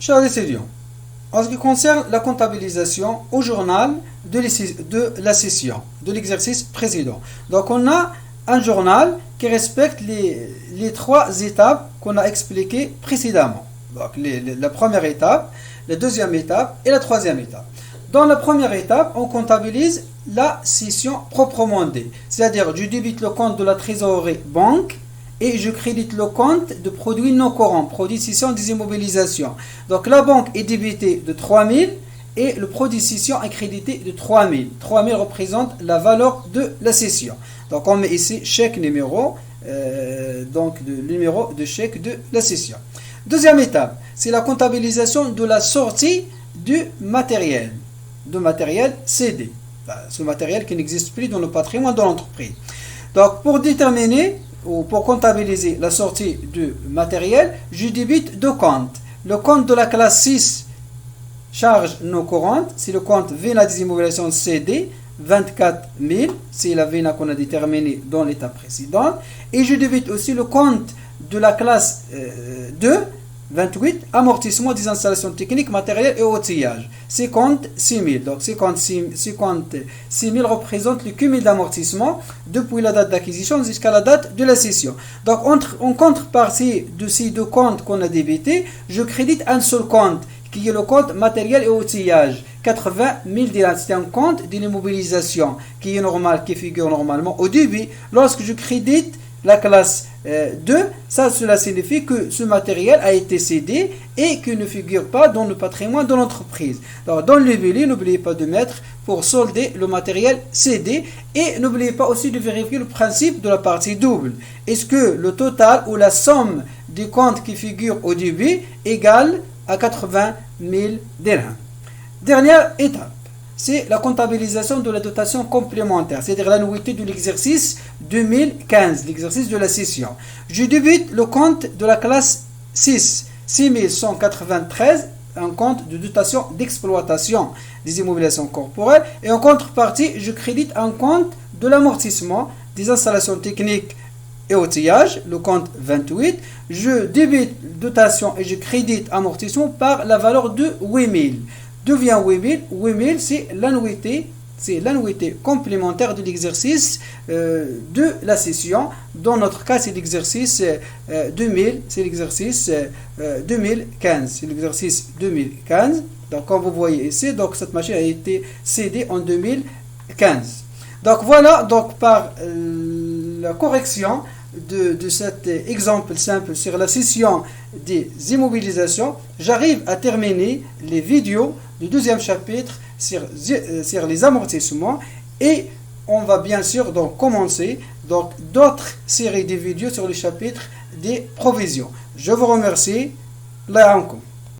Chers étudiants, en ce qui concerne la comptabilisation au journal de la session, de l'exercice précédent. Donc on a un journal qui respecte les trois étapes qu'on a expliquées précédemment. Donc la première étape, la deuxième étape et la troisième étape. Dans la première étape, on comptabilise la session proprement dite. C'est-à-dire, je débite le compte de la trésorerie banque et je crédite le compte de produits non courants, produits de cession des immobilisations. Donc la banque est débitée de 3 000 et le produit de cession est crédité de 3 000. 3 000 représente la valeur de la cession. Donc on met ici chèque numéro, donc le numéro de chèque de la cession. Deuxième étape, c'est la comptabilisation de la sortie du matériel, CD. Ce matériel qui n'existe plus dans le patrimoine de l'entreprise. Donc pour déterminer ou pour comptabiliser la sortie du matériel, je débite deux comptes. Le compte de la classe 6, charges non courantes, c'est le compte VENA des immobilisations CD, 24 000, c'est la VENA qu'on a déterminée dans l'étape précédente. Et je débite aussi le compte de la classe 2, 28, amortissement des installations techniques, matériel et outillage. 56 000. Donc 56 000 représente le cumul d'amortissement depuis la date d'acquisition jusqu'à la date de la cession. Donc en contrepartie de ces deux comptes qu'on a débités, je crédite un seul compte qui est le compte matériel et outillage. 80 000 dirhams. C'est un compte de l'immobilisation qui est normal, qui figure normalement au début. Lorsque je crédite la classe 2, cela signifie que ce matériel a été cédé et qu'il ne figure pas dans le patrimoine de l'entreprise. Alors, dans le billet, n'oubliez pas de mettre pour solder le matériel cédé et n'oubliez pas aussi de vérifier le principe de la partie double. Est-ce que le total ou la somme des comptes qui figurent au début égale à 80 000 dirhams? Dernière étape, c'est la comptabilisation de la dotation complémentaire, c'est-à-dire l'annuité de l'exercice 2015, l'exercice de la session. Je débite le compte de la classe 6, 6193, un compte de dotation d'exploitation des immobilisations corporelles, et en contrepartie, je crédite un compte de l'amortissement des installations techniques et outillage, le compte 28. Je débite dotation et je crédite amortissement par la valeur de 8000. Devient 8000. 8000, c'est l'annuité complémentaire de l'exercice de la session. Dans notre cas, c'est l'exercice 2000, c'est l'exercice 2015. C'est l'exercice 2015. Donc, comme vous voyez ici, donc cette machine a été cédée en 2015. Donc, voilà, donc par la correction de cet exemple simple sur la session des immobilisations, j'arrive à terminer les vidéos du deuxième chapitre sur les amortissements et on va bien sûr donc commencer donc d'autres séries de vidéos sur le chapitre des provisions. Je vous remercie. Allah